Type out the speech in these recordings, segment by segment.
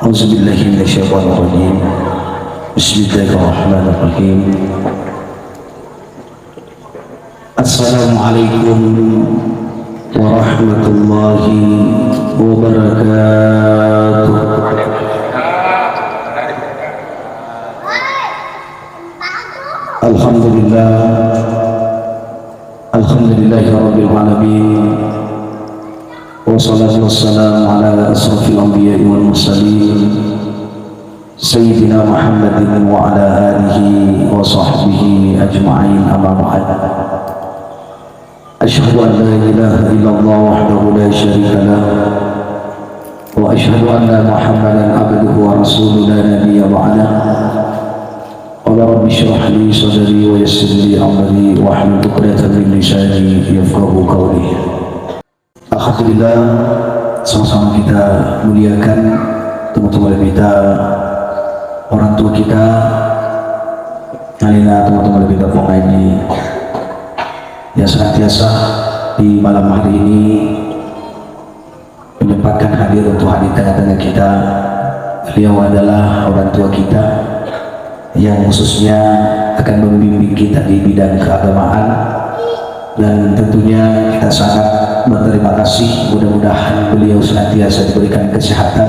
Auzubillahi minasyaitonir rajim. Bismillahirrahmanirrahim. Assalamualaikum warahmatullahi wabarakatuh. Alhamdulillah, alhamdulillahi rabbil alamin. Wassalatu wassalamu ala asrafil anbiya'i wal mursalin Sayyidina Muhammadin wa ala alihi wa sahbihi ajma'in, amma ba'd. Asyhadu an la ilaha illallah wahdahu la syarika lah wa asyhadu anna Muhammadan abduhu wa rasuluhu la nabiyya ba'dah. Qala rabbi shrah li sadri wa yassir li amri wa hlul 'uqdatam min lisani yafqahu qawli. Alhamdulillah, sama-sama kita muliakan teman-teman kita, orang tua kita, alina teman-teman kita pengaji yang senantiasa di malam hari ini menyempatkan hadir untuk hadir tengah-tengah kita. Beliau adalah orang tua kita yang khususnya akan membimbing kita di bidang keagamaan, dan tentunya kita sangat berterima kasih. Mudah-mudahan beliau senantiasa diberikan kesehatan,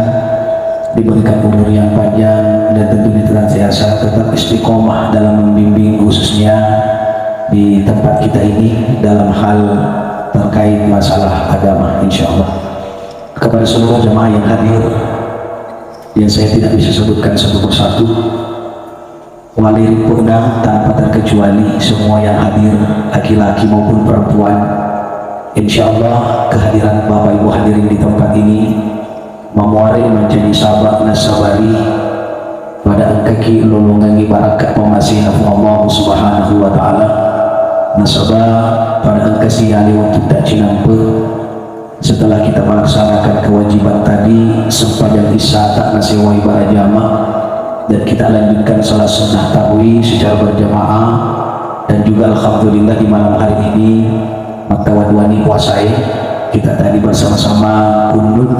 diberikan umur yang panjang, dan tentunya senantiasa tetap istiqomah dalam membimbing khususnya di tempat kita ini dalam hal terkait masalah agama, insyaallah. Kepada seluruh jemaah yang hadir, yang saya tidak bisa sebutkan satu persatu, wali undang tanpa terkecuali, semua yang hadir, laki-laki maupun perempuan, insyaallah kehadiran Bapak Ibu hadirin di tempat ini memuari menjadi sabak nasabari pada angkaki lulungangi barakat pemasih Allah subhanahu wa ta'ala, nasabah pada angka siali untuk tak cinampe. Setelah kita melaksanakan kewajiban tadi sepanjang isya tak nasiwai para jamaah, dan kita lanjutkan salat sunnah tarawih secara berjamaah, dan juga alhamdulillah di malam hari ini maka wadwani puasai kita tadi bersama-sama kunut,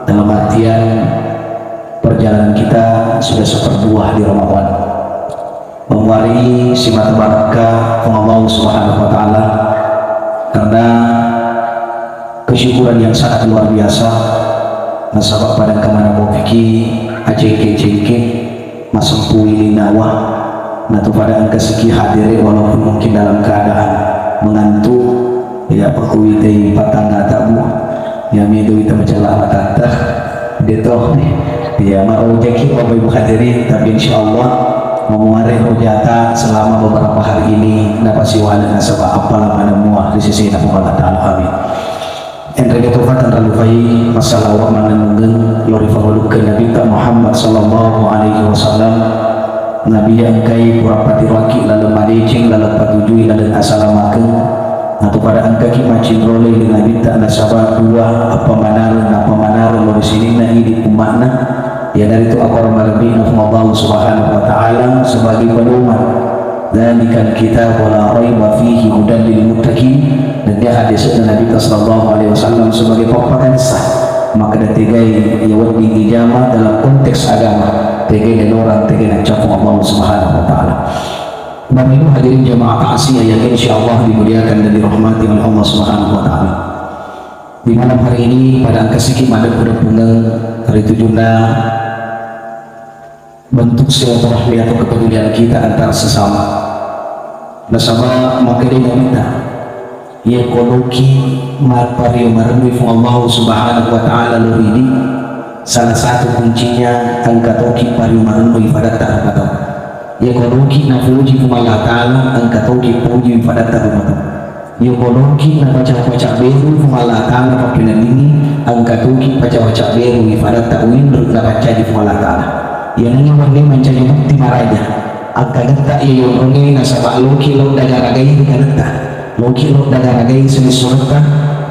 dalam artian perjalanan kita sudah seperbuah di Ramadan, mewarai simat barakah Allah subhanahu wa ta'ala, karena kesyukuran yang sangat luar biasa. Nasabak pada kemana mau fikir ajeke-jeke masempu ini nawah natu pada angka seki hadir, walaupun mungkin dalam keadaan mengantuk ya, perkui teh patangga tamu ya, itu kita mencelah tantah detoh ya mau jeki Bapak Ibu hadirin. Tapi insyaallah memuari hujata selama beberapa hari ini napasi wala nasabah apalah mana muah di sisi Allah Ta'ala, amin. Yang tufatan ralufai masalah wa mananunggeun lori fahulukeun Nabi Muhammad sallallahu alaihi wasallam, Nabi yang kai purapati waki lalu madecing lalu patujui lalu asalamakeun atau pada angka kimacin role dengan minta nasabah dua apa manar lori sini na ini umakna ya, dari itu akor malbi Allah subhanahu wa ta'ala sebagai pedoman, dan ikan kita wala raiba fihi hudan lil muttaqin, dan dia hadis Nabi sallallahu alaihi wasallam sebagai propaganda. Maka ada tiga yang ijamah dalam konteks agama, tiga dan orang tiga yang cakap Allah subhanahu wa ta'ala. Bapak Ibu hadirin jamaah ta'asiyah yang insyaallah dimuliakan dan dirahmati oleh Allah subhanahu wa ta'ala, di malam hari ini pada angka sikit ada pengen hari tujuna bentuk silaturahmi atau kepedulian kita antar sesama nasabah. Maka dia minta ya koloki marpario marwi Allah subhanahu wa ta'ala luridi, salah satu kuncinya angka toki pario marwi pada ta'ala ya koloki na puji Allah ta'ala, angka toki puji pada ta'ala ya koloki na baca-baca beru Allah ta'ala pakinan ini, angka toki baca-baca beru pada ta'win berita baca di Allah ta'ala ya nanya warga mencari bukti maraja angka genta ya yonongi nasabah loki lo dagaragai genta loki lo dagaragai sesuatu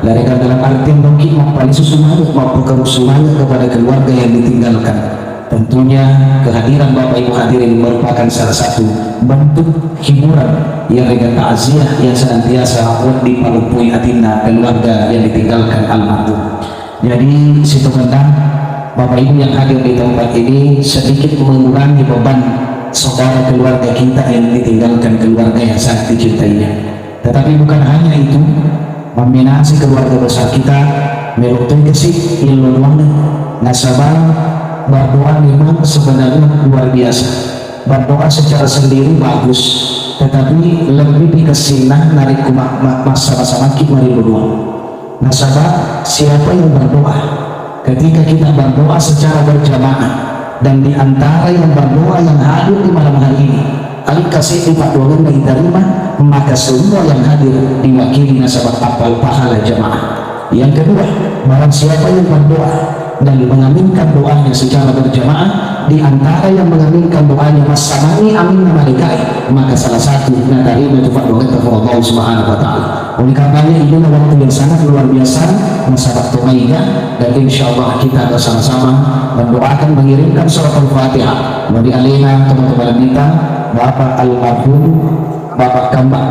larikan dalam artian loki mempali susumanut maupun semangat kepada keluarga yang ditinggalkan. Tentunya kehadiran Bapak Ibu hadirin merupakan salah satu bentuk hiburan yang dengan takziah yang senantiasa dipalupui hati keluarga yang ditinggalkan almarhum. Jadi situ kendang Bapak Ibu yang hadir di tempat ini sedikit mengurangi beban saudara keluarga kita yang ditinggalkan keluarga yang sangat dicintainya. Tetapi bukan hanya itu, membinasi keluarga besar kita melukai kesih ilmu nasabah. Berdoa memang sebenarnya luar biasa, berdoa secara sendiri bagus, tetapi lebih dikesinah narik masa-masa makin mari berdoa. Nasabah, siapa yang berdoa ketika kita berdoa secara berjamaah, dan di antara yang berdoa yang hadir di malam hari ini kasih Pak Dolen diterima, maka semua yang hadir diwakili nasabah apal pahala jamaah. Yang kedua, barang siapa yang berdoa dan mengaminkan doanya secara berjamaah, di antara yang mengaminkan doanya masamani amin malaikat, maka salah satu dari itu Pak Dolen Allah Subhanahu wa taala. Oleh karenanya ini waktu yang sangat luar biasa nasabah Tumaida, dan insyaallah kita bersama-sama mendoakan mengirimkan surat Al-Fatihah bagi alina teman-teman kita Bapak almarhum Bapak Kamba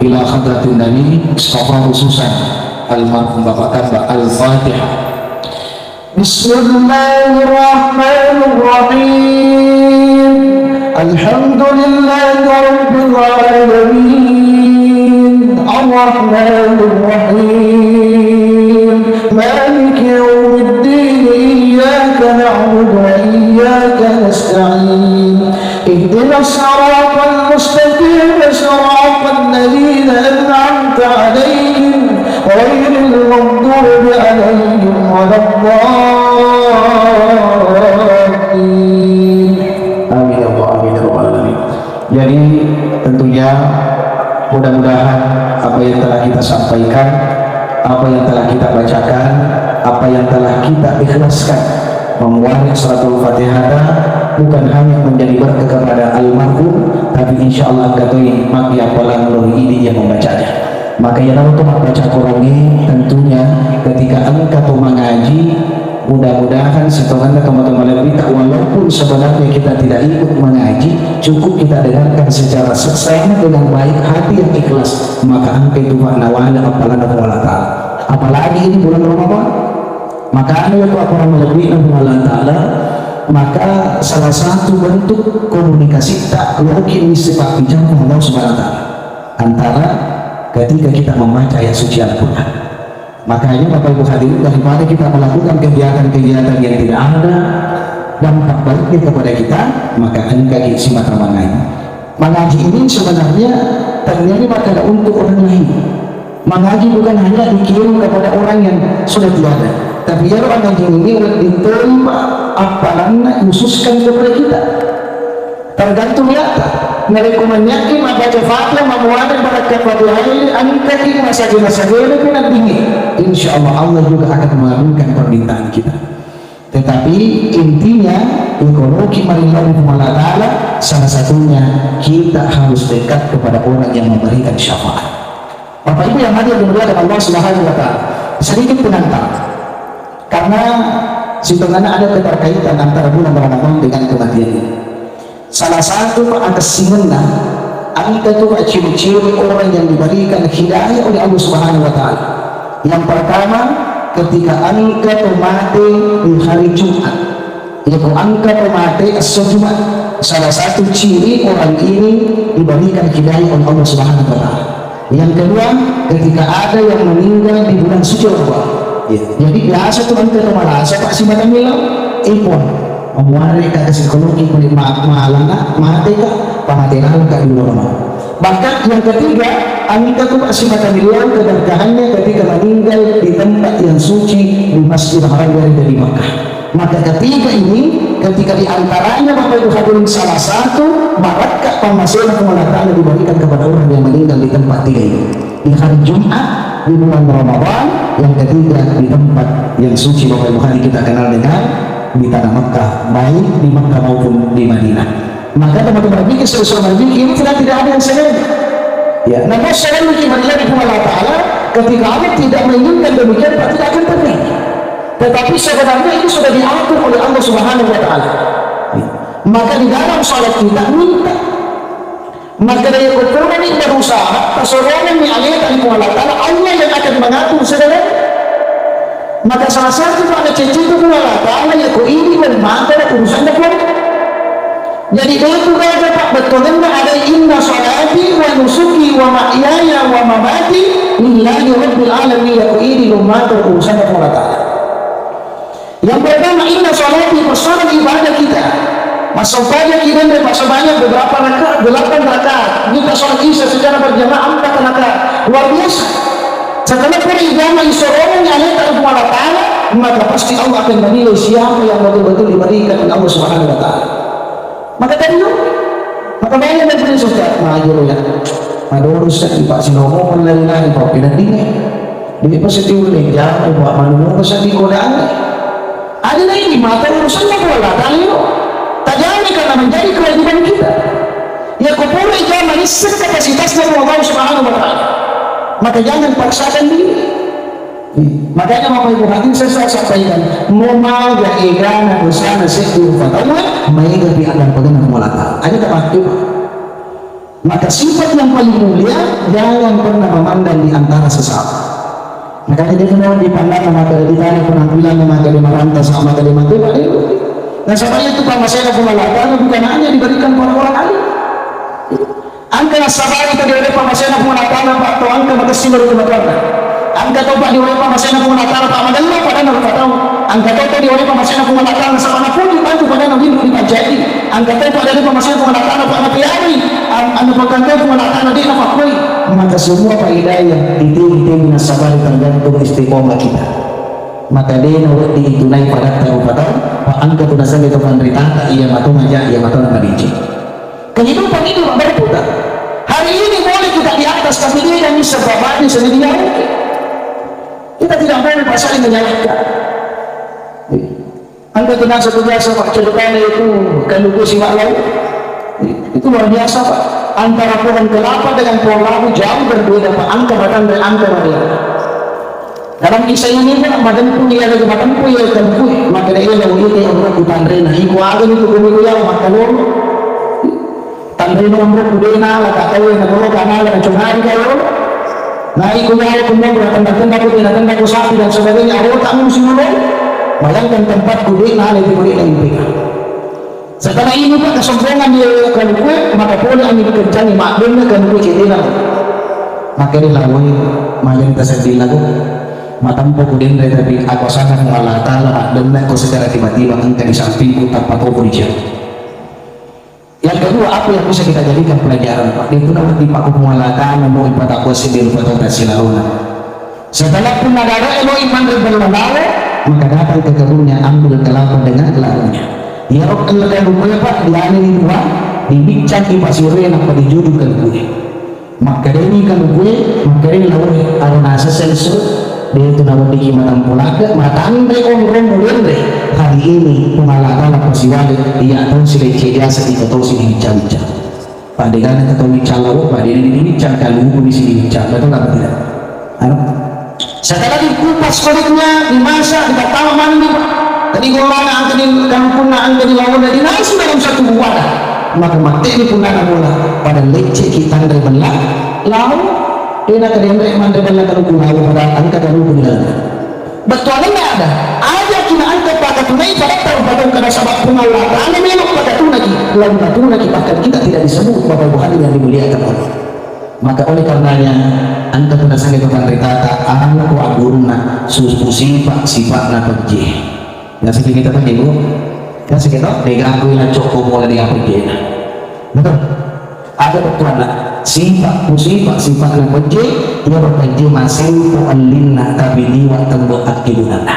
ila hadratin Nabi, secara khususan almarhum Bapak Kamba. Al-Fatihah. Bismillahirrahmanirrahim. Alhamdulillahi rabbil alamin. Ar-Rahmanir-Rahim. Maliki yawmiddin. Iyyaka na'budu wa iyyaka nasta'in. اهدنا الصراط المستقيم صراط الذين أنعمت عليهم غير المغضوب عليهم ولا الضالين. Amin ya Allah, amin ya Rabbal alamin. Jadi tentunya mudah-mudahan apa yang telah kita sampaikan, apa yang telah kita bacakan, apa yang telah kita ikhlaskan memuat suratul Fatihah bukan hanya menjadi berkah kepada almarhum, tapi insya Allah katoi maki apalan loh ini yang membacanya. Maka ya untuk membaca Quran ini tentunya ketika engkau tuh mengaji, mudah-mudahan setelah teman-teman lebih tak, walaupun sebenarnya kita tidak ikut mengaji, cukup kita dengarkan secara seksama dengan baik hati yang ikhlas, maka engkau itu makna wala apalan Allah Ta'ala. Apalagi ini bulan Ramadan, maka anu itu orang lebih Allah Ta'ala. Maka salah satu bentuk komunikasi tak mungkin disebut bicara Allah Subhanahu wa taala antara ketika kita membaca ayat suci Al-Qur'an. Makanya Bapak Ibu hadirin, daripada kita melakukan kegiatan-kegiatan yang tidak ada dampak baiknya kepada kita, maka engkau simak mengaji. Mengaji ini sebenarnya ternyata maka untuk orang lain. Mengaji bukan hanya dikirim kepada orang yang sudah tiada, tapi ya mengaji ini diterima apalan khususkan kepada kita. Tergantung nyata mereka menyaki membaca Fatihah memuatkan barakat Fatihah ini angkati masalah-masalah itu nanti insyaallah Allah juga akan mengabulkan permintaan kita. Tetapi intinya ekologi marilah Allah Ta'ala, salah satunya kita harus dekat kepada orang yang memberikan syafaat. Bapak Ibu yang hadir dimuliakan Allah Subhanahu wa taala, sedikit penantang karena sebenarnya ada keterkaitan antara bulan Ramadan dengan kematian ini. Salah satu atas simena angka itu ciri-ciri orang yang diberikan hidayah oleh Allah Subhanahu wa taala. Yang pertama, ketika angka mati di hari Jumat, yaitu angka mati as-Jumat, salah satu ciri orang ini diberikan hidayah oleh Allah Subhanahu wa taala. Yang kedua, ketika ada yang meninggal di bulan suci Ramadan. Jadi biasa tuh angka malasa Pak si madam bilang ipon memuari kata psikologi kulit malana mati kak pamatiran kak di normal. Bahkan yang ketiga, angka tuh si madam bilang keberkahannya ketika meninggal di tempat yang suci di Masjid Haram dari Makkah. Maka ketiga ini, ketika diantaranya Bapak Ibu hadirin salah satu barakat pemasukan Allah Ta'ala diberikan kepada orang yang meninggal di tempat tiga ini, di hari Jumat, di bulan Ramadan, yang ketiga di tempat yang suci Bapak Ibu hadirin kita kenal dengan di tanah Makkah, baik di Makkah maupun di Madinah. Maka teman-teman pikir sesuatu ini tidak ada yang sengaja. Ya, namun selalu dimiliki Allah Ta'ala ketika Allah tidak menginginkan demikian, tidak akan terjadi. Tetapi sebenarnya ini sudah diatur oleh Allah Subhanahu wa taala. Maka di dalam salat kita minta. Maka dari ukuran ini berusaha persoalan yang alih dari Allah Ta'ala, Allah yang akan mengatur segala. Maka salah satu pada cece itu Allah Ta'ala ya ku ini bermata urusan dakwah. Jadi itu kata Pak betulnya ada inna salati wa nusuki wa mahyaya wa mamati lillahi rabbil alamin ya ku ini bermata urusan dakwah Ta'ala. Yang pertama inna salati persoalan ibadah kita. Masa banyak kita dan masa banyak beberapa rakaat 8 rakaat kita sholat isya secara berjamaah 4 rakaat luar biasa. Setelah perigama isorong yang Allah Ta'ala, maka pasti Allah akan menilai siapa yang betul-betul diberikan oleh Allah Subhanahu Wa Ta'ala. Maka tadi itu, maka banyak yang punya Ustaz, maju ya. Ada Ustaz di Pak Sinomo melalui Pak Pidan ini. Di pasti diulang jangan buat manusia besar di Korea. Ada lagi mata urusan Allah Ta'ala itu. Tajami karena menjadi kewajiban kita. Ya kupul ijama nisir kapasitasnya Allah Subhanahu Wa Ta'ala. Maka jangan paksakan diri. Makanya Bapak Ibu hadirin saya sampaikan, mau ya igana dosana sekiru fatwa, maiga bi alam pagana mulata. Ada tak itu? Maka sifat yang paling mulia jangan pernah memandang di antara sesama. Makanya dia kenal dipandang maka ditanya penampilan maka dia merantau sama maka dia mati pada itu. Dan sebenarnya itu Pak Masyarakat Mulata bukan hanya diberikan para orang alim. Angka sabari tadi oleh Pak Masyarakat Mulata Pak atau angka makasih dari teman-teman. Angka tahu Pak di oleh Pak Masyarakat Mulata Pak Madalla pada nak tahu. Angka tahu tadi oleh Pak Masyarakat Mulata sama mana pun dibantu pada nak hidup di Pajari. Angka tahu Pak dari Pak Masyarakat Mulata Pak Napiari. Anda pakai tahu Mulata di nama koi. Maka semua hidayah itu minas sabari tergantung istiqomah kita. Maka dia nak ditunai pada tahu Pak angka tu nasa itu penderita ia matu aja ia matu nama dici. Kehidupan itu berputar. Hari ini boleh kita di atas, tapi dia yang sebabnya sendirinya mungkin. Kita tidak boleh saling menyalahkan. Anda tenang satu biasa Pak ceritanya itu kalau gue simak laut itu luar biasa Pak. Antara pohon kelapa dengan pohon labu jauh berbeda Pak. Angka bahkan dari angka dia. Dalam kisah ini Pak, badan pun ia ada badan pun ia tempuh. Maka dia yang itu yang orang ditandrena. Ibu agen itu kumilu maka lalu. Tandai nomor kudena lah tak tahu yang kalau kanal yang cungan kau, nah ikut yang kemudian bertanda-tanda kudena sapi dan sebagainya. Awak tak mesti mulai, bayangkan tempat kudena lebih boleh lagi. Setelah ini Pak kesombongan dia kalau kue maka boleh angin kencang maknanya kan kue cedera. Maka dia lawan malam tersedih lagu. Matampo kudena tapi aku sangat Allah Taala dan aku secara tiba-tiba engkau di sampingku tanpa kau berbicara. Yang kedua, apa yang bisa kita jadikan pelajaran Pak? Itu dapat dipakai mualatan mau ibadah kuasa di lupa tempat silauna. Setelah pun ada elo iman berbelawa, maka datang ke kebunnya ambil kelapa dengan lalunya. Ya Rob Allah lupa Pak, dia ini dua dibincang di pasirnya apa dijudu ke gue. Maka ini kan gue, maka ini lawan ada nasa sensor. Dia itu namun di matang pulaga matang deh orang mulai deh hari ini pengalaman apa sih wali dia tahu si leceh dia sedih tahu si bincang-bincang pada kan tahu bincang lalu pada ini bincang kalau di sini bincang betul nggak tidak setelah dikupas kulitnya dimasak dikatawa mandi tadi golongan angka di kampung angka di lawan dari nasi dalam satu wadah maka mati ini pun ada bola pada leceh kita dari belah lalu dia nak kerja mandor belah kalau pulau pada angka kalau pulau betulnya ada aja kita angkat pada tunai pada tahu pada karena sabab pengawalan ane melok pada tunai lalu tunai bahkan kita tidak disebut Bapak Ibu hadirin yang dimuliakan Allah. Maka oleh karenanya anda pada sangat berkata anak wa agurna susu sifat na pergi ya sedikit kita ibu ya sedikit diganggu yang cukup mulai dia pergi betul ada betul sifat na pergi ia berpergi masing pu'allinna tabili wa tambu akilunana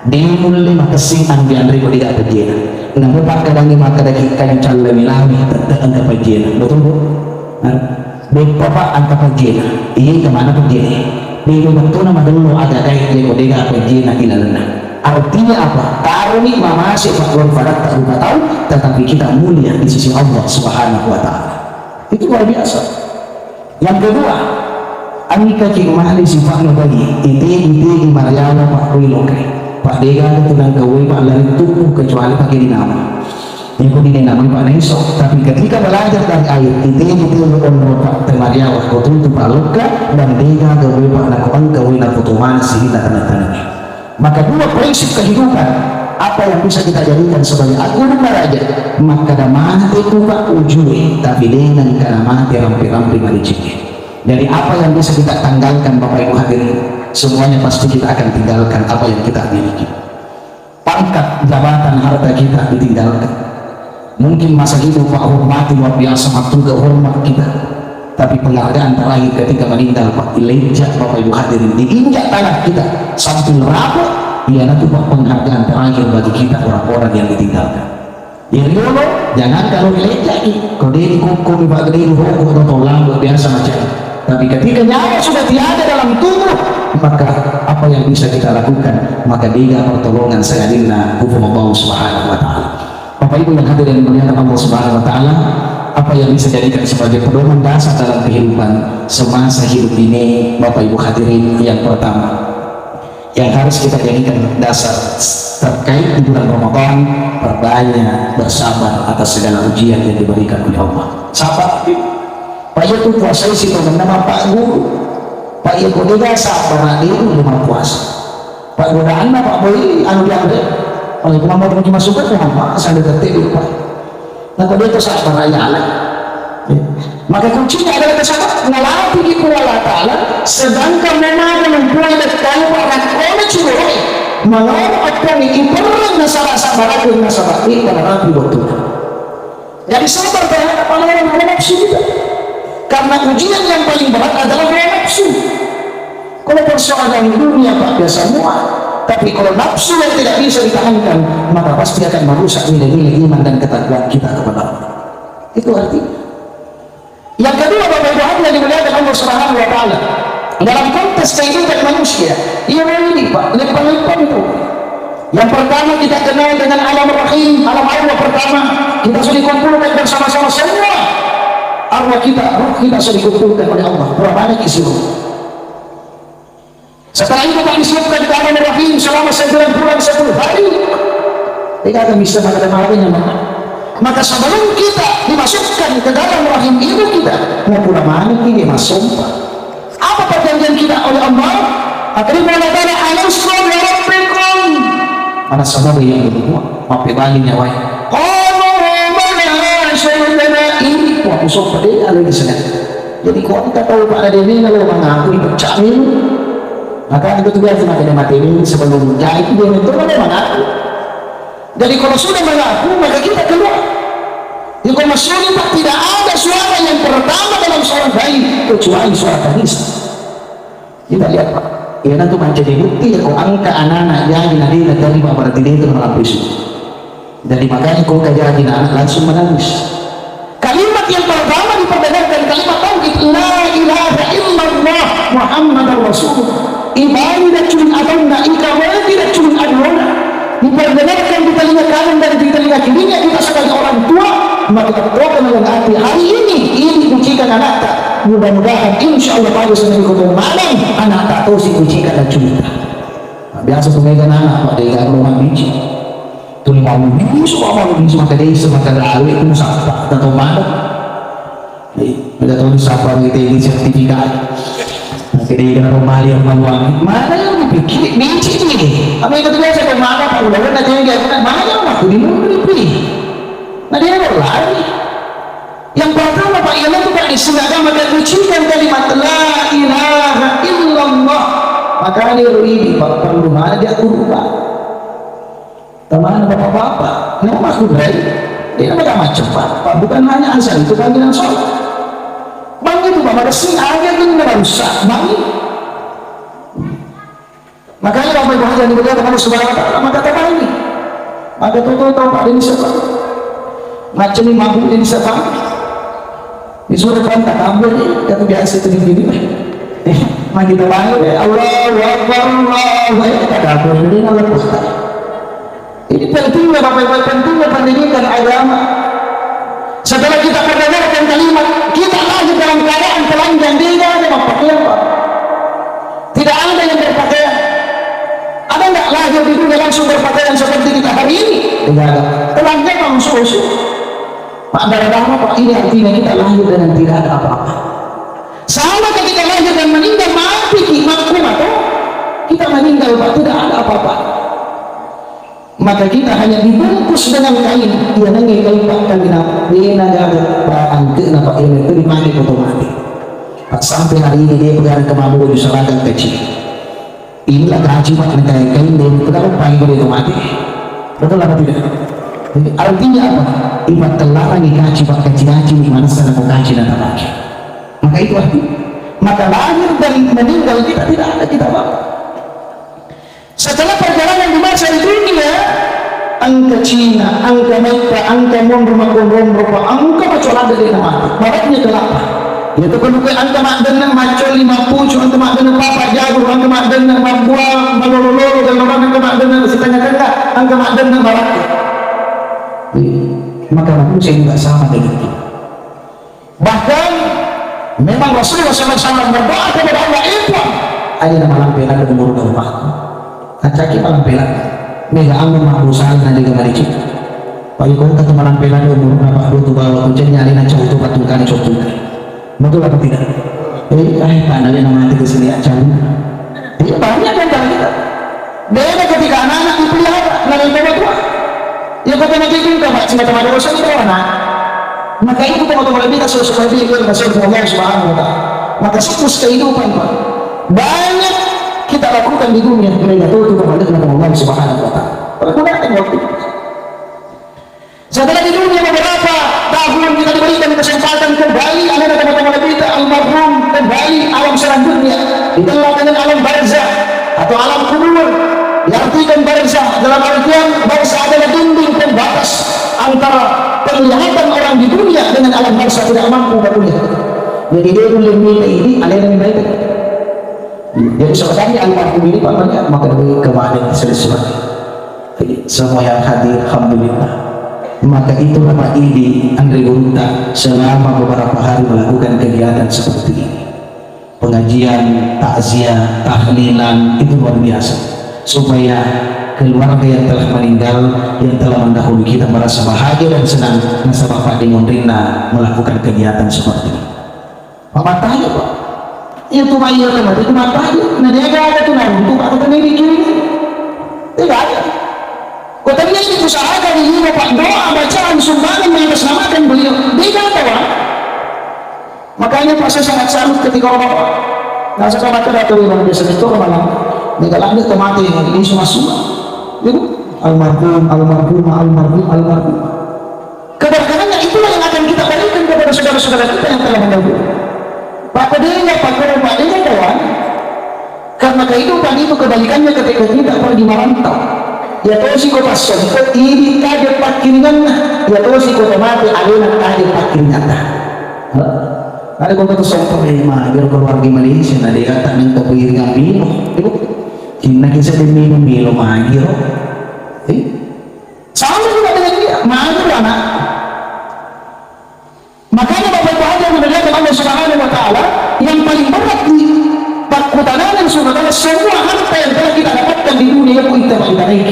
dimulai makasih ambil dari kau tidak pergi namun pakai dangi maka dari kain calon milami tetap anda pergi betul bu Bapak angka pergi ini kemana pergi ini betul nama dulu ada kain dari kau tidak pergi nak ilalana artinya apa taruh ni mama sifat berfarat tak lupa tahu tetapi kita mulia di sisi Allah Subhanahu Wa Taala itu luar biasa. Yang kedua, Anika Cingmah di sifatnya bagi ide Mariana Pak Wiloke Pak Dega itu dan gawe Pak lari tubuh kecuali pakai dinama itu dinamai Pak Nesok tapi ketika belajar dari ayat ide on Pak Mariana kau tutup Pak Luka dan Dega gawe Pak Nakuan gawe Nakutuman sih tanda-tanda Maka dua prinsip kehidupan, apa yang bisa kita jadikan sebagai agung raja, maka mati itu pak ujui tapi dengan karena mati rampi-rampi maliciknya. Dari apa yang bisa kita tanggalkan Bapak Ibu hadirin, semuanya pasti kita akan tinggalkan apa yang kita miliki. Pangkat, jabatan, harta kita ditinggalkan. Mungkin masa hidup Pak hormati luar biasa, waktu juga hormat kita, tapi penghargaan terakhir ketika meninggal Pak dilenjak Bapak Ibu hadirin, diinjak tanah kita sambil rapuh. Ya nanti Pak penghargaan terakhir bagi kita orang-orang yang ditinggalkan. Yang dulu jangan kalau dilenjak kalau dia dikukum Pak gede hukum atau luar biasa macam. Tapi ketika nyawa sudah tiada dalam tubuh, maka apa yang bisa kita lakukan? Maka dia pertolongan sayadina hukum Allah Subhanahu wa Ta'ala. Bapak Ibu yang hadir dan muliakan Allah Subhanahu wa Ta'ala, apa yang bisa jadikan sebagai pedoman dasar dalam kehidupan semasa hidup ini, Bapak Ibu hadirin, yang pertama yang harus kita jadikan dasar terkait di bulan Ramadan, perbanyak bersabar atas segala ujian yang diberikan oleh Allah. Sabar, Pak itu puasa isi nama Pak Guru, Pak Ibu juga sabar di rumah puasa. Pak godaan Pak Boy anu diambil oleh Imam mau masuk ke rumah saya detik di Pak. Nah kalau itu sabar aja lah. Maka kuncinya adalah kesabaran melatih di Allah Ta'ala, sedangkan memang mempunyai dekat orang orang curoi menolak akan ibarat nasabah sabar itu nasabah itu pada rapi betul. Jadi sabar terhadap orang nafsu kita. Karena ujian yang paling berat adalah nafsu. Kalau persoalan dunia Pak biasa semua, tapi kalau nafsu yang tidak bisa ditahankan, maka pasti akan merusak nilai-nilai iman dan ketakwaan kita kepada Allah. Itu artinya. Yang kedua Bapak Ibu hadirin yang dimuliakan Allah Subhanahu wa Ta'ala, dalam konteks kehidupan manusia, ia ini Pak, lepas-lepas itu. Yang pertama kita kenal dengan alam rahim, alam Allah pertama, kita sudah dikumpulkan bersama-sama semua. Arwah kita, roh kita sudah dikumpulkan oleh Allah. Berapa banyak isi roh? Setelah itu Pak disiapkan ke alam rahim selama 9 bulan 10 hari. Tidak akan bisa pada malamnya mana. Maka sebelum kita dimasukkan ke dalam rahim ibu kita, mau pula mana ini masuk? Apa perjanjian kita oleh Allah? Akhirnya ada aluskum ya rabbikum. Mana semua yang berdua? Maaf bagi nyawa. Ini waktu sopan dia ada di sana. Jadi kalau kita tahu Pak Ade ini kalau mengaku ikut camin, maka itu juga harus makin mati ini sebelum jahit dia itu mana mengaku. Jadi kalau sudah mengaku maka kita keluar. Di komisi Pak tidak ada suara yang pertama dalam suara bayi kecuali suara tangis. Kita lihat Pak, ya nanti menjadi bukti ya kau angka anak-anak jadi nanti dari Pak berarti dia itu menangis. Jadi makanya kau kajian anak langsung menangis. Kalimat yang pertama diperdengarkan kalimat tauhid la ilaha illallah Muhammadar Rasulullah. Imani dan cuma adonna ikawal tidak cuma adonna. Diperdengarkan di telinga kanan dan di telinga kirinya kita sebagai orang tua, maka kita berdoa dengan hati hari ini kucikan anak tak. Mudah-mudahan insya Allah pada saat itu malam anak tak tahu si kucikan dan cerita. Biasa pemegang anak Pak dia rumah biji. Tuh 50 biji maka dia semakan lalu itu sampai atau mana? Ada tulis apa gitu ini sertifikat. Jadi dengan rumah yang meluang mana yang dipikir biji ini? Apa yang biasa kemana Pak udah nanti yang kayak mana yang aku dipilih? Nah dia lari. Yang pertama Pak ialah itu Pak disengaja maka ucapkan kalimat la ilaha illallah. Maka dia ini Pak perlu mana dia kurban. Teman bapak-bapak, nama Mas Budrai, dia nama macam Pak, bukan hanya asal itu panggilan sholat. Bang itu Pak, bersih aja itu nggak rusak, bang. Makanya Bapak Ibu hadirin dimuliakan Allah Subhanahu wa Ta'ala, maka kata ini, maka tahu Pak ini siapa? Macam ini mampu ini siapa? Disuruh kan tak ambil ini, kata biasa itu di sini. Maka kita bangun ya Allahu Akbar, Allahu Akbar, kita ambil ini Allah Tuhan. Ini pentingnya Bapak Ibu, pentingnya pendidikan agama. Setelah kita mendengarkan kalimat, kita lahir dalam keadaan telanjang, tidak ada pakaian Pak. Tidak ada yang berpakaian. Ada nggak lahir di dunia langsung berpakaian seperti kita hari ini? Tidak ada. Telanjang langsung usul. Pak darah-darah Pak, ini artinya kita lahir dengan tidak ada apa-apa. Sama ketika lahir dan meninggal mati kimatku atau kita kita meninggal Pak, tidak ada apa-apa. Maka kita hanya dibungkus dengan kain. Ia nangi kain Pak kanina negara perang ke napa ini itu dimati otomatis. Pak sampai hari ini dia pegang kemampuan di seragam kecil. Inilah kehajiman kain kain dan kenapa paling boleh otomatis. Betul apa tidak? Jadi, artinya apa? Ibarat terlarang dikaji Pak kaji-kaji di mana sana kaji dan kaji. Maka itu artinya. Maka lahir dan meninggal kita tidak ada kita Pak. Setelah perjalanan di masa di dunia, angka Cina, angka Mekah, angka Mondro, angka macola dari nama, baratnya kelapa. Yaitu kalau angka makdana macol 50, angka makdana papa jagur, angka makdana mabuah, malololo, dan orang angka makdana setengah-tengah, angka makdana barat. Maka manusia juga sama dengan itu. Bahkan memang Rasulullah SAW berdoa kepada Allah itu, ada nama lampiran dan umur rumahku. Kacaki malam pelan, mega amun mahbusan nanti kembali cik. Pakai kau kata malam pelan umur apa dulu bawa kucing nyari naco itu patungkan coba. Betul apa tidak? Pandangnya nama hati kesini aja. Banyak kan cara kita. Beda ketika anak-anak dipelihara, nanti bawa tua. Ya kau kena kirim ke Pak, semacam ada dosa itu anak. Maka itu kalau lebih kita sesuai dengan Allah Subhanahu Wa Taala. Maka siklus kehidupan Pak. Banyak kita lakukan di dunia mereka itu kepada Allah Subhanahu Wa Taala. Pergunakan waktu. Setelah di dunia beberapa tahun kita diberikan kesempatan kembali ada teman-teman kita almarhum kembali alam selanjutnya ditolak dengan alam barzah atau alam kubur. Diartikan barzah dalam artian barzah adalah dinding pembatas antara penglihatan orang di dunia dengan alam barzah tidak mampu berkuliah. Jadi dia lebih ini ada yang baik. Jadi sebenarnya almarhum ini Pak banyak maka dari kemarin selesai. Semua yang hadir alhamdulillah. Maka itu Bapak Idi Andri Gurunta selama beberapa hari melakukan kegiatan seperti ini. Pengajian, takziah, tahlilan itu luar biasa supaya keluarga yang telah meninggal yang telah mendahului kita merasa bahagia dan senang masa Bapak di Mondrina melakukan kegiatan seperti ini. Bapak tanya Pak, itu bayar teman itu matahari nah dia gak ada tuh untuk atau tadi dikirim tidak ada kota dia ini usahakan ini Pak doa bacaan sumbangan mengatasnamakan beliau dia gak tahu makanya Pak saya sangat salut ketika orang Bapak nggak suka mata atau orang biasa itu malam dia gak lanjut ke mati ini semua itu almarhum keberkahannya itulah yang akan kita berikan kepada saudara-saudara kita yang telah mendahului. Pak Kedenya, Pak Kedenya kawan. Karena kehidupan itu kebalikannya ketika kita pergi merantau. Ya tahu si kota sempet ini kaget pakiringan. Ya tahu si kota mati alena kaget pakiringan. Ada kota sempet memang biar keluarga Malaysia ada kata nang kepiringan minum. Ibu, kina kisah di minum lagi. Sama juga dengan dia, mana anak. Makanya Bapak Hajar mendengarkan Allah Subhanahu Wa Taala yang paling berat di perkutanan saudara semua harta yang telah kita dapatkan di dunia itu kita baik.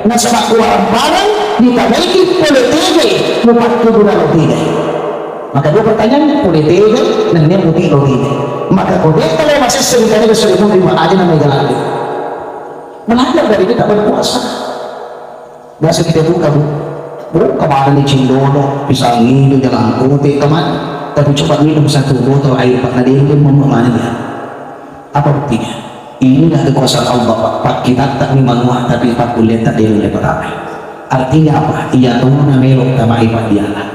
Nah sama keluaran barang ditabaiki politik mupat kebunan tidak. Maka dua pertanyaan politik dan dia putih tidak. Maka kode kalau masih seringkali kesulitan terima aja namanya jalan. Belajar dari kita berpuasa. Biasa kita buka kemarin di Cindono pisang ini jalan kote kemarin tapi coba minum satu botol air Pak Nadir itu memamanya apa buktinya inilah kekuasaan Allah Pak kita tak memang tapi Pak kuliah tak dilulai pertama artinya apa ia tuna melok sama ibadah dialah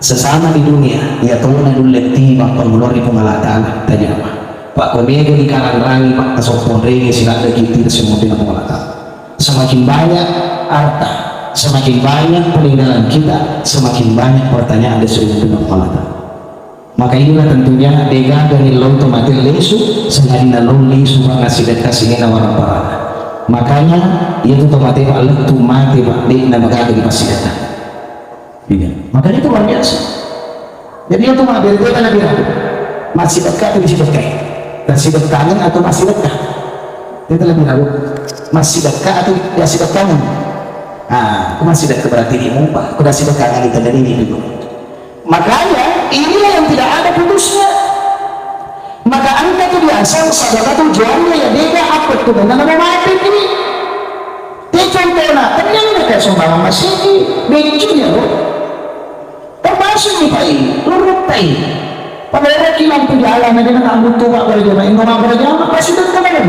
sesama di dunia ia tuna dulu tiba pengeluar di pengalatan tanya apa Pak komega di kanan rangi Pak kesopon regi silat kita semua dengan pengalatan semakin banyak harta semakin banyak peninggalan kita, semakin banyak pertanyaan dari dengan Allah. Maka inilah tentunya dega dari lonto mati lesu, sengadina lon lesu ngasih dan kasihnya orang parah. Makanya itu tomate pak letu mati pak di nama kagak di pasir. Makanya itu luar biasa. Jadi itu mah dari dia kan bilang masih dekat atau masih dekat, masih dekat atau masih dekat. Itu lebih tahu masih dekat atau masih dekat. Nah, aku masih dekat berarti ilmu Pak. Aku masih dekat kali dari ini dulu. Makanya inilah yang tidak ada putusnya. maka anda tuh biasa sadaka tujuannya ya dia apa tuh dengan nama mati ini dia contohnya tenang na kayak sumbang masih bencunya loh termasuk nih pak lurut tay pada kilang tuh jalan na din ang buto pak berjamaah yung mga berjamaah pasti doon ka na yun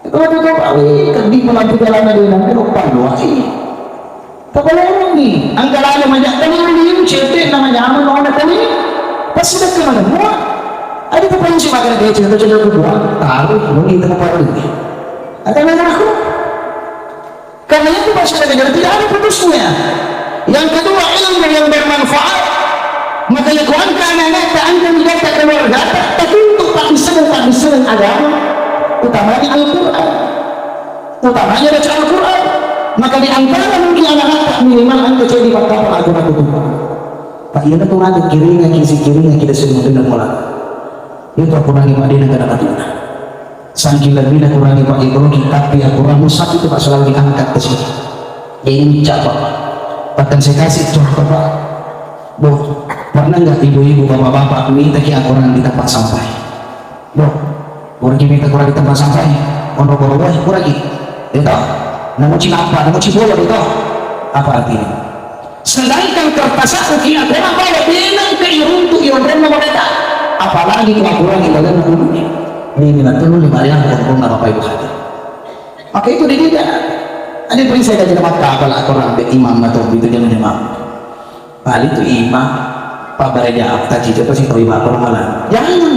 ito pak hindi mo lang tuh jalan na din ang pero paluwa tapi orang ni ang kalala banyak tadi yung cete na manyaman mo na tadi pasti doon ka na yun ada pa pa yung si Magana Gaya cerita-cerita kedua tahu kita mau parah ini ada yang aku karena itu bahasa negara tidak ada putusnya yang kedua ilmu yang bermanfaat maka ya Quran karena neta anda menjadi keluarga tapi untuk tak bisa agama utamanya Al-Quran utamanya baca Al-Quran maka di antara mungkin anak-anak minimal anda jadi bakal agama itu pak iya tuh ada kirinya kita semua dengar mulai itu aku kurangi Madinah ke Madinah saking lebih dah kurangi Pak Ibrahim tapi aku ramusak itu Pak selalu diangkat ke sini ini capek bahkan saya kasih contoh Pak pernah nggak ibu-ibu bapak-bapak minta ki akuran di tempat sampah orang minta kurang di tempat sampah orang kurang itu namun cinapa namun cibola itu apa artinya sedangkan kertas aku kira apa ya bilang ke iruntu iruntu mereka apalagi kelakuan di dalam umumnya ini nanti lu lima yang berkumpul nama Bapak Ibu hati maka itu dia ada yang saya kaji nama kapal atau rambe imam atau itu dia menyemang balik itu imam Pak Bareja Abta Cica pasti tahu imam permalan jangan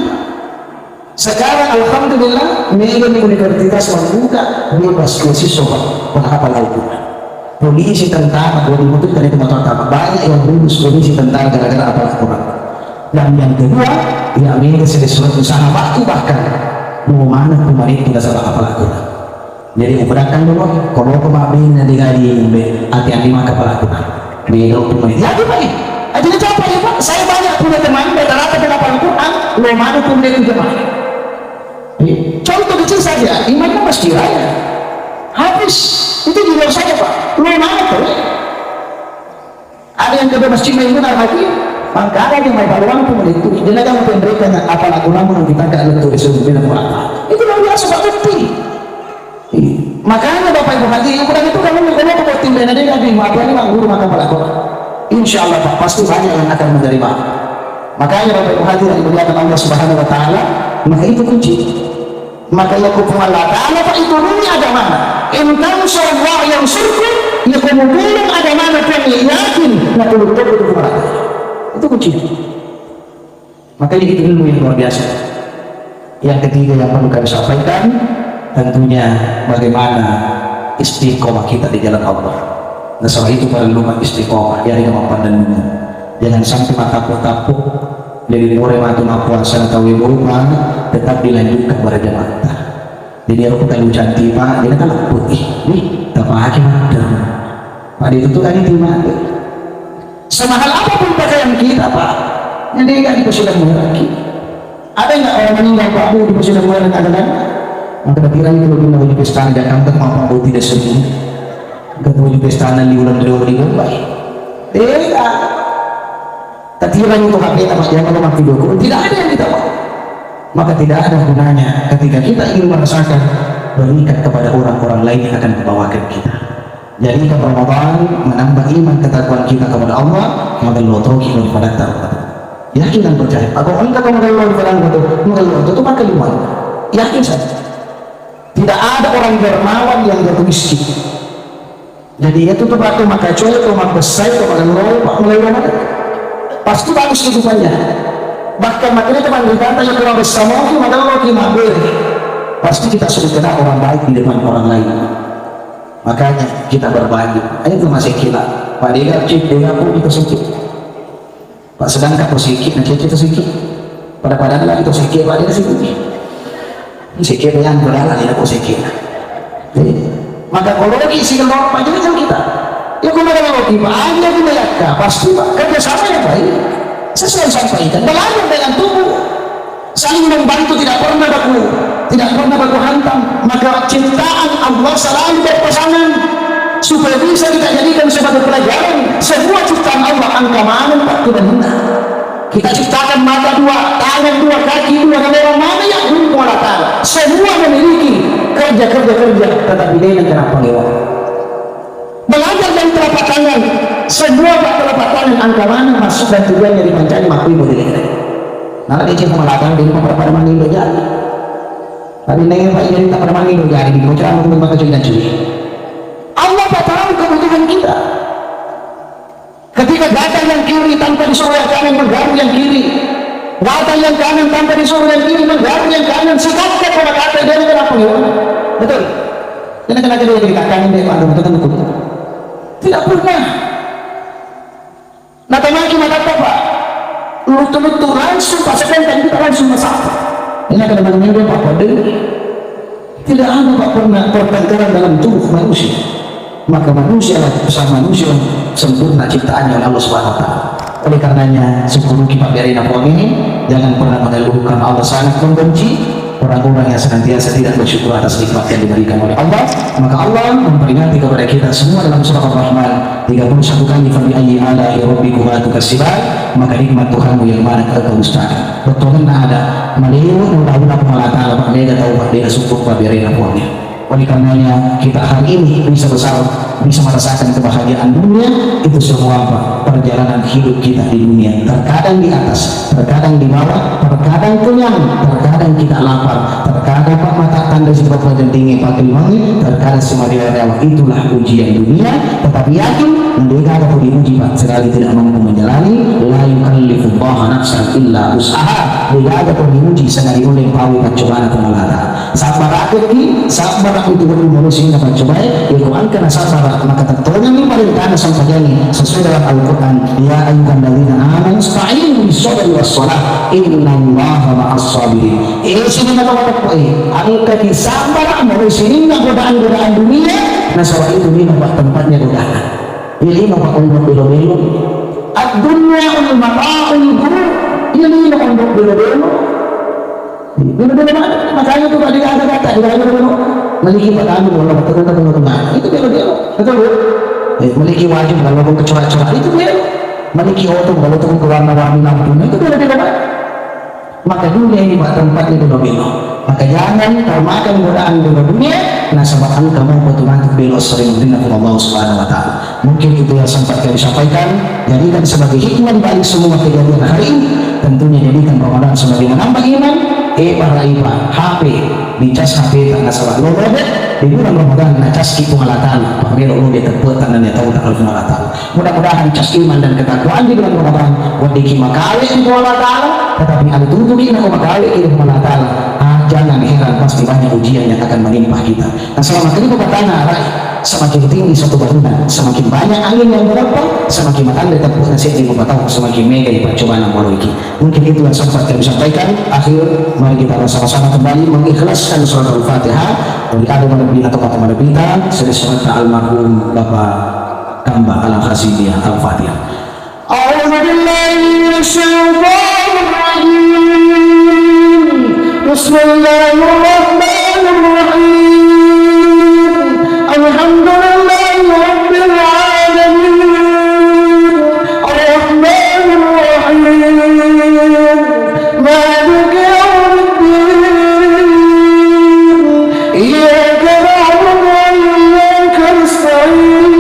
sekarang alhamdulillah media universitas membuka bebas beasiswa penghafal Al-Quran polisi tentara kalau dibutuhkan itu motor banyak yang lulus polisi tentara gara-gara apa Al-Quran dan yang kedua ya ini sesuatu usaha waktu bahkan mau mana kemarin kita salah apa lakukan jadi ukurkan dulu kalau kemarin nanti kali hati-hati maka pelakukan belok kemarin ya baik aja coba ya Pak saya banyak punya teman rata-rata kenapa Al-Quran lo mana pun dia jemaah contoh kecil saja imannya pasti raya habis itu juga saja Pak lo mana tuh ada yang kedua masjid Maimunah hati maka yang may paluang pun itu dinaga mo pemberikan apa lagu namun kita gak ada tulis dengan apa itu luar biasa Pak bukti makanya Bapak Ibu hati yang kurang itu kamu mengenai kepotin dan ada yang apa ini guru maka pelakukan insya Allah Pak pasti banyak yang akan menerima makanya Bapak Ibu hati yang dimuliakan Allah Subhanahu Wa Taala maka itu kunci maka ya hukum Allah Taala Pak itu ini ada mana intan Allah yang surga ya kemudian ada mana kami yakin nak betul itu itu kunci makanya itu ilmu yang luar biasa yang ketiga yang perlu kami sampaikan tentunya bagaimana istiqomah kita di jalan Allah nah setelah itu perlu istiqomah dari kemampuan dan minum jangan sampai matapuk-tapuk dari mulai matu puasa atau ibu-ibu tetap dilanjutkan pada jamaah jadi aku kalau cantik Pak dia kan putih nih tak pakai mata Pak itu tuh kan itu mata semahal apapun pakaian kita Pak yang dia nggak dipersilakan lagi ada nggak orang meninggal Pak Bu dipersilakan lagi ada kan maka kira itu lebih mau pesta Jakarta mampu tidak sering nggak mau pesta di ulang-ulang di Bombay tidak tatiran itu hak kita Mas jangan mati dulu tidak ada yang kita mau maka tidak ada gunanya ketika kita ingin merasakan berikat kepada orang-orang lain yang akan membawakan kita jadi Ramadan menambah iman ketakwaan kita kepada Allah mengelotoki kepada takwat yakin dan percaya kalau engkau mengelotoki kepada mengelotoki itu maka luar yakin saja tidak ada orang dermawan yang jatuh miskin jadi itu tuh batu maka cuy atau maka besar atau maka mulai Ramadan pasti bagus kehidupannya bahkan makanya teman berkata yang kurang bersama itu maka Allah kimabir pasti kita sudah kenal orang baik di depan orang lain makanya kita berbagi ayo itu masih kita Pak Dega cip dia pun itu sedikit Pak sedangkan sedikit nanti itu sedikit pada padahal itu sedikit Pak Dega sedikit yang berjalan ya aku sedikit maka kalau lagi isi keluar Pak jangan kita ya kalau ada lagi Pak ada kita ya pasti Pak kerjasama yang baik saya selalu sampaikan belajar dengan tubuh saling membantu tidak pernah baku hantam maka ciptaan Allah selalu berpasangan supaya bisa kita jadikan sebagai pelajaran semua ciptaan Allah angka mana waktu dan benar kita ciptakan mata dua tangan, dua kaki, dua negara, mana yang belum Allah Ta'ala. Semua memiliki kerja, tetapi dia yang kena panggil. Belajar dari telapak tangan, semua telapak tangan angka mana masuk dan tujuannya dipancani makui boleh. Nah, dia cuma melakukan di rumah pada mandi lo jadi. Tadi nengok pak jadi tak pada mandi lo jadi di bocah mau maka cuci dan cuci. Allah tak tahu kebutuhan kita. Ketika datang yang kiri tanpa disuruh yang kanan menggaruk yang kiri, datang yang kanan tanpa disuruh yang kiri menggaruk yang kanan, sikapkan pada kata dia kenapa ya? Betul. Jadi kenapa dia jadi kanan dia pada betul betul. Tidak pernah. Nah temaki mata apa? Lutu-lutu langsung pasakan dan kita langsung masak. Ini akan mengenai Pak Pada. Tidak ada Pak pernah pertengkaran dalam tubuh manusia. Maka manusia bersama manusia sempurna ciptaannya oleh Allah Subhanahu Wa Taala. Oleh karenanya syukur kita biarin apa ini, jangan pernah mengeluhkan Allah sangat membenci orang-orang yang senantiasa tidak bersyukur atas nikmat yang diberikan oleh Allah. Maka Allah memperingati kepada kita semua dalam surah Ar-Rahman 31 kali fabi ayyi ala'i rabbikuma tukadziban, maka nikmat Tuhanmu yang mana kau dustakan. Betul ada maliu mudah-mudahan Allah Taala Pak Mega tahu Pak Mega syukur Pak biarin apa. Oleh karenanya kita hari ini bisa bersama, bisa merasakan kebahagiaan dunia. Itu semua apa? Perjalanan hidup kita di dunia. Terkadang di atas, terkadang di bawah, terkadang kenyang, terkadang kita lapar, terkadang pak mata tanda si bapak dan tinggi pakai wangi, terkadang semua itulah ujian dunia. Tetapi yakin mereka ada diuji pak sekali tidak mampu menjalani. La yukallifullahu nafsan illa usaha. Mereka ada diuji sekali oleh pawi percobaan pengalata. Sabar akhirnya, sabar itu manusia yang dapat coba ya Quran karena sabar maka tentunya ini perintah sampai ini sesuai dalam Al-Quran ya ayyuhalladzina amanu ista'inu bis-sabri was-shalah innallaha ma'as-sabirin. Ini sini nak kata angka di sabar manusia ini godaan-godaan dunia nah soal itu ini buat tempatnya godaan ini buat untuk belo-belo ad-dunya ul mata'ul ghurur ini untuk belo-belo makanya tuh tadi ada kata di dalam memiliki padamu kalau betul-betul itu belo-belo betul memiliki wajib kalau mau kecorak-corak itu belo memiliki otot kalau turun ke warna-warni lampunya itu belo-belo maka dunia ini buat tempatnya belo-belo maka jangan kau makan godaan belo dunia nah sebabkan kamu betul-betul belo sering dengan Allah Subhanahu Wa Taala. Mungkin itu yang sempat kami sampaikan, jadikan sebagai hikmah di balik semua kejadian hari ini. Tentunya jadikan Ramadan sebagai menambah iman. Para iba HP dicas HP tak salah lo di bulan Ramadan na cas ki pengalatan pamelo lo dia terputan dan dia tahu tak kalau pengalatan. Mudah-mudahan cas iman dan ketakwaan di bulan Ramadan wadi ki makawe di pengalatan tetapi ada tutupi na makawe di pengalatan. Jangan heran pasti banyak ujian yang akan menimpa kita. Nah selama ini bertanya semakin tinggi satu bangunan, semakin banyak angin yang berapa, semakin matang dari tempuh nasib di membatau, semakin mega di percobaan yang baru ini. Mungkin itu yang sempat kami sampaikan. Akhir, mari kita bersama-sama kembali mengikhlaskan surat Al-Fatihah dari Adam Nabi atau kata Malabita, seri surat almarhum Bapak Kamba Al-Khasidiyah Al-Fatihah. Bismillahirrahmanirrahim. Alhamdulillahi Rabbil Alamin. Ar-Rahmanir Rahim. Maliki Yawmiddin. Iyyaka na'budu wa iyyaka nasta'in.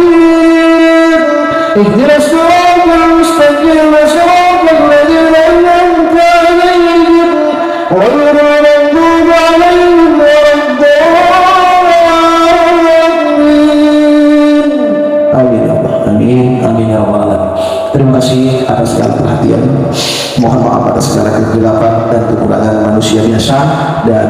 Ihdinas siratal mustaqim, siratal ladzina an'amta 'alaihim ghairil maghdubi 'alaihim waladdallin. Amin ya Allah, amin, amin ya Allah. Terima kasih atas segala perhatian. Mohon maaf atas segala kegelapan dan kekurangan manusia biasa dan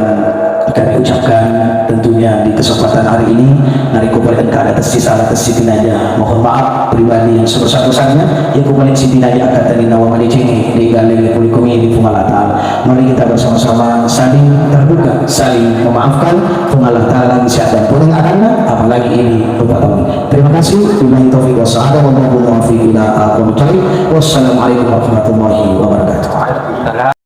akan diucapkan tentunya di kesempatan hari ini nari kumpulkan ke atas sisa atas Siti Naja. Mohon maaf pribadi yang sebesar-besarnya yang kumpulkan Siti Naja akan tadi nawa manicengi di galeng pulikumi di Pungalata. Mari kita bersama-sama saling terbuka, saling memaafkan. Pungalata bisa dan pulang anak apalagi ini lupa tahun. Terima kasih. Billahi taufiq wa sa'adah wa billahi taufiq ila aqwamit thariq. Wassalamualaikum warahmatullahi wabarakatuh.